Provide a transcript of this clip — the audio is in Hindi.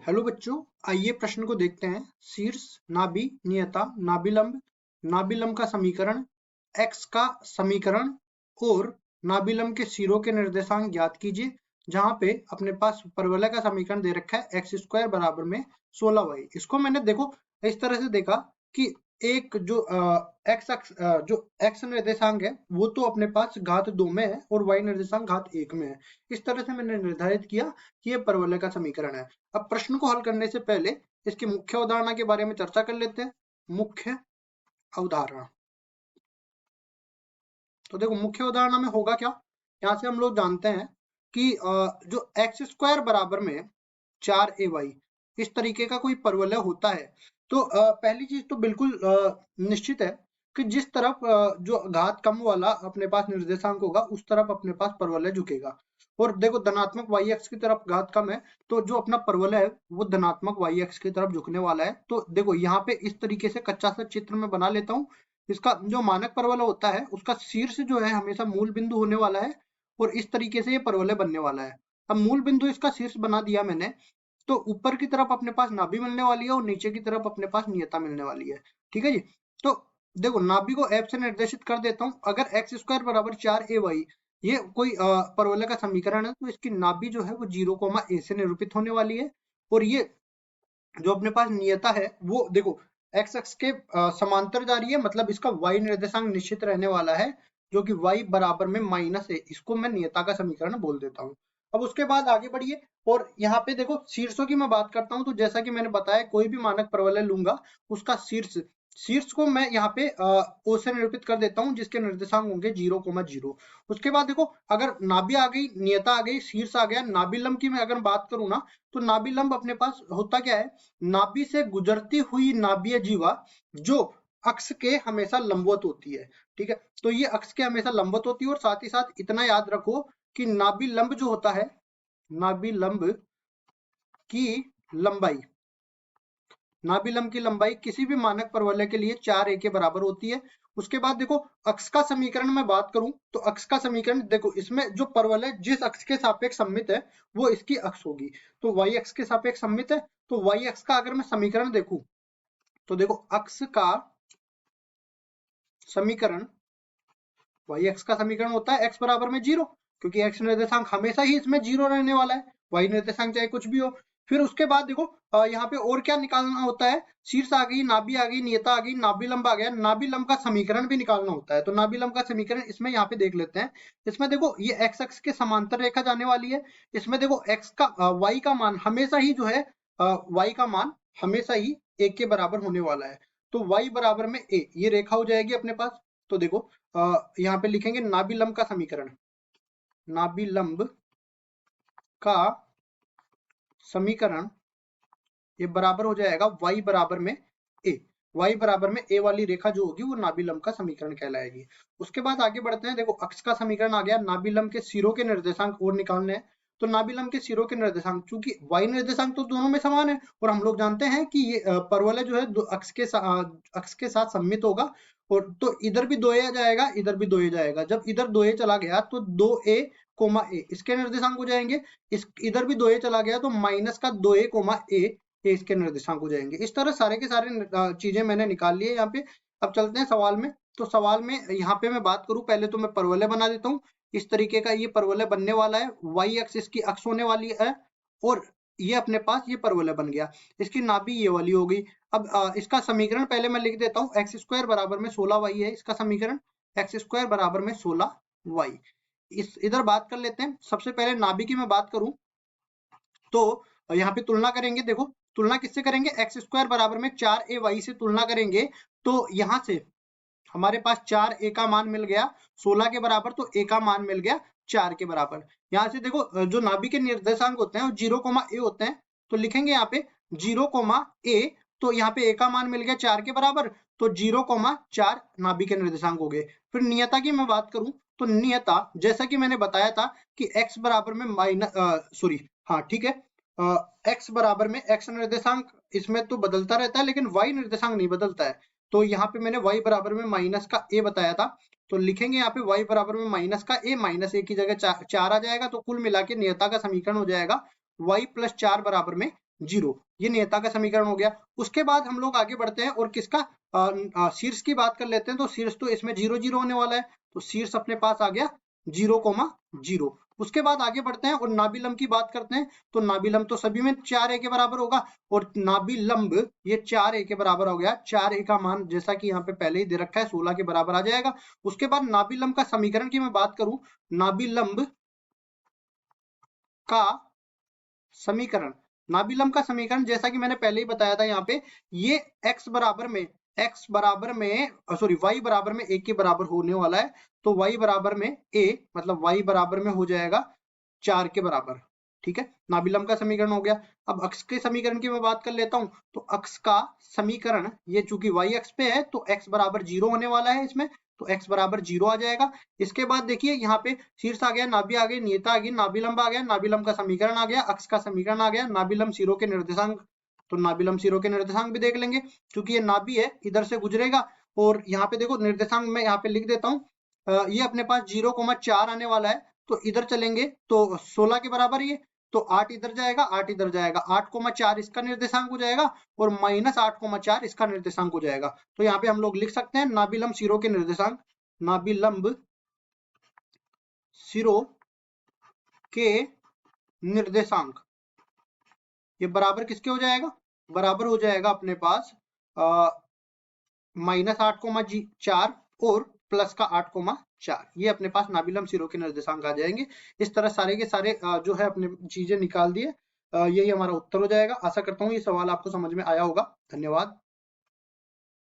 हेलो बच्चों, आइए प्रश्न को देखते हैं। शीर्ष, नाभि, नियता, नाभिलंब, नाभिलंब का समीकरण, x का समीकरण और नाभिलंब के सिरों के निर्देशांक ज्ञात कीजिए। जहां पे अपने पास परवलय का समीकरण दे रखा है एक्स स्क्वायर बराबर में 16y। इसको मैंने देखो इस तरह से देखा कि एक जो जो x निर्देशांक है वो तो अपने पास घात 2 में है और y निर्देशांक घात 1 में है। इस तरह से मैंने निर्धारित किया कि ये परवलय का समीकरण है। अब प्रश्न को हल करने से पहले इसकी मुख्य अवधारणा के बारे में चर्चा कर लेते हैं। मुख्य अवधारणा, तो देखो मुख्य अवधारणा में होगा क्या। यहाँ से हम लोग जानते हैं कि जो एक्स स्क्वायर बराबर में 4ay इस तरीके का कोई परवलय होता है तो पहली चीज तो बिल्कुल निश्चित है कि जिस तरफ जो घात कम वाला अपने पास निर्देशांक होगा उस तरफ अपने पास परवलय झुकेगा। और देखो धनात्मक वाई एक्स की तरफ घात कम है तो जो अपना परवलय है वो धनात्मक वाई एक्स की तरफ झुकने वाला है। तो देखो यहाँ पे इस तरीके से कच्चा सा चित्र में बना लेता हूँ। इसका जो मानक परवलय होता है उसका शीर्ष जो है हमेशा मूल बिंदु होने वाला है और इस तरीके से ये परवलय बनने वाला है। अब मूल बिंदु इसका शीर्ष बना दिया मैंने, तो ऊपर की तरफ अपने पास नाभि मिलने वाली है और नीचे की तरफ अपने पास नियता मिलने वाली है। ठीक है जी। तो देखो नाभि को एफ से निर्देशित कर देता हूँ। अगर एक्स स्क्वायर बराबर 4ay ये कोई परवलय का समीकरण है तो इसकी नाभि जो है वो 0, a से निरूपित होने वाली है। और ये जो अपने पास नियता है वो देखो एक्स अक्ष के समांतर जा रही है, मतलब इसका y निर्देशांक निश्चित रहने वाला है जो कि y बराबर में -a। इसको मैं नियता का समीकरण बोल देता हूँ। अब उसके बाद आगे बढ़िए और यहाँ पे देखो शीर्षों की मैं बात करता हूँ। तो जैसा कि मैंने बताया कोई भी मानक परवलय लूंगा उसका शीर्ष को मैं यहाँ पे ओ से निरूपित कर देता हूँ जिसके निर्देशांक होंगे 0, 0। उसके बाद देखो अगर नाभि आ गई, नियता आ गई, शीर्ष आ गया, नाभिलंब की मैं अगर बात करूँ ना तो नाभिलंब अपने पास होता क्या है, नाभि से गुजरती हुई नाभीय जीवा जो अक्ष के हमेशा लंबवत होती है। ठीक है, तो ये अक्ष के हमेशा लंबवत होती है। और साथ ही साथ इतना याद रखो कि नाभिलंब जो होता है, नाभिलंब की लंबाई, नाभिलंब की लंबाई किसी भी मानक परवलय के लिए 4a के बराबर होती है। उसके बाद देखो अक्ष का समीकरण में बात करूं तो अक्ष का समीकरण देखो इसमें जो परवलय जिस अक्ष के सापेक्ष सममित है वो इसकी अक्ष होगी। तो y अक्ष के सापेक्ष सममित है तो y अक्ष का अगर मैं समीकरण देखूं तो देखो अक्ष का समीकरण, y अक्ष का समीकरण होता है x बराबर में 0, क्योंकि x निर्देशांक हमेशा ही इसमें 0 रहने वाला है, y निर्देशांक चाहे कुछ भी हो। फिर उसके बाद देखो यहाँ पे और क्या निकालना होता है, शीर्ष आ गई, नाभि आ गई, नियता आ गई, नाभिलंब आ गया, नाभिलंब का समीकरण भी निकालना होता है। तो नाभिलंब का समीकरण इसमें यहाँ पे देख लेते हैं। इसमें देखो ये x अक्ष के समांतर रेखा जाने वाली है। इसमें देखो x का y का मान हमेशा ही जो है y का मान हमेशा ही 1 के बराबर होने वाला है। तो y बराबर में a ये रेखा हो जाएगी अपने पास। तो देखो यहाँ पे लिखेंगे नाभिलंब का समीकरण, नाभिलंब का समीकरण ये बराबर हो जाएगा y बराबर में a। y बराबर में a वाली रेखा जो होगी वो नाभिलंब का समीकरण कहलाएगी। उसके बाद आगे बढ़ते हैं। देखो अक्ष का समीकरण आ गया, नाभिलंब के सिरों के निर्देशांक और निकालने हैं। तो नाभिलंब के सिरों के निर्देशांक, चूंकि y निर्देशांक तो दोनों में समान है और हम लोग जानते हैं कि ये परवलय जो है अक्ष के साथ सममित होगा। और तो इधर भी 2a आ जाएगा, इधर भी 2a जाएगा। जब इधर 2a चला गया तो 2a, a इसके निर्देशांक हो जाएंगे। इधर भी 2a चला गया तो माइनस का 2a, a ये इसके निर्देशांक हो जाएंगे। इस तरह सारे के सारे चीजें मैंने निकाल लिए यहाँ पे। अब चलते हैं सवाल में। तो सवाल में यहाँ पे मैं बात करूं, पहले तो मैं परवलय बना देता हूँ। इस तरीके का ये परवलय बनने वाला है, y अक्ष इसकी अक्ष होने वाली है और ये अपने पास ये परवलय बन गया। इसकी नाभि ये वाली हो गई। अब इसका समीकरण पहले मैं लिख देता हूँ, एक्स स्क्वायर बराबर में 16y है इसका समीकरण, एक्स स्क्वायर बराबर में 16y। इस इधर बात कर लेते हैं। सबसे पहले नाभि की मैं बात करूं तो यहाँ पे तुलना करेंगे। देखो तुलना किससे करेंगे, एक्स स्क्वायर बराबर में 4ay से तुलना करेंगे। तो यहाँ से हमारे पास 4a का मान मिल गया 16 के बराबर, तो a का मान मिल गया 4 के बराबर। यहाँ से देखो जो नाभि के निर्देशांक होते हैं वो 0, a होते हैं। तो लिखेंगे यहाँ पे 0, a। तो यहाँ पे a का मान मिल गया 4 के बराबर, तो 0, 4 नाभि के निर्देशांक हो गए। फिर नियता की मैं बात करूं तो नियता जैसा कि मैंने बताया था कि x बराबर में ठीक है, x बराबर में x निर्देशांक इसमें तो बदलता रहता है लेकिन y निर्देशांक नहीं बदलता है। तो यहाँ पे मैंने y बराबर में माइनस का a बताया था। तो लिखेंगे यहाँ पे y बराबर में माइनस का a, माइनस a की जगह 4 आ जाएगा। तो कुल मिला के नियता का समीकरण हो जाएगा y + 4 बराबर में जीरो, ये नियता का समीकरण हो गया। उसके बाद हम लोग आगे बढ़ते हैं और किसका शीर्ष की बात कर लेते हैं। तो शीर्ष तो इसमें 0 0 होने वाला है, तो शीर्ष अपने पास आ गया 0,0। उसके बाद आगे बढ़ते हैं और नाभिलंब की बात करते हैं। तो नाभिलंब तो सभी में 4a के बराबर होगा, और नाभिलंब ये 4a के बराबर हो गया। 4a का मान जैसा कि यहाँ पे पहले ही दे रखा है 16 के बराबर आ जाएगा। उसके बाद नाभिलंब का समीकरण की मैं बात करूं, नाभिलंब का समीकरण, नाभिलंब का समीकरण जैसा कि मैंने पहले ही बताया था, यहाँ पे ये x बराबर में सॉरी y बराबर में a के बराबर होने वाला है। तो y बराबर में a मतलब y बराबर में हो जाएगा 4 के बराबर। ठीक है, नाभिलंब का समीकरण हो गया। अब अक्ष के समीकरण की मैं बात कर लेता हूं। तो अक्ष का समीकरण, ये चूंकि y अक्ष पे है तो x बराबर 0 होने वाला है इसमें, तो x बराबर 0 आ जाएगा। इसके बाद देखिए यहाँ पे शीर्ष आ गया, नाभि आ गई, नियता आ गई, नाभिलंब आ गया, नाभिलंब का समीकरण आ गया, अक्ष का समीकरण आ गया, नाभिलंब सिरों के निर्देशांक। तो नाभिलंब सिरों के निर्देशांक भी देख लेंगे, क्योंकि ये नाभि है इधर से गुजरेगा। और यहाँ पे देखो निर्देशांक मैं यहाँ पे लिख देता हूँ, ये अपने पास 0,4 आने वाला है। तो इधर चलेंगे तो 16 के बराबर ये, तो 8 इधर जाएगा, 8 इधर जाएगा, 8,4 इसका निर्देशांक हो जाएगा और -8,4 इसका निर्देशांक हो जाएगा। तो यहाँ पे हम लोग लिख सकते हैं नाभिलंब सिरों के निर्देशांक, नाभिलंब सिरों के निर्देशांक ये बराबर किसके हो जाएगा, बराबर हो जाएगा अपने पास -8,4 और प्लस का 8,4, ये अपने पास नाभिलंब सिरों के निर्देशांक आ जाएंगे। इस तरह सारे के सारे जो है अपने चीजें निकाल दिए, यही हमारा उत्तर हो जाएगा। आशा करता हूँ ये सवाल आपको समझ में आया होगा। धन्यवाद।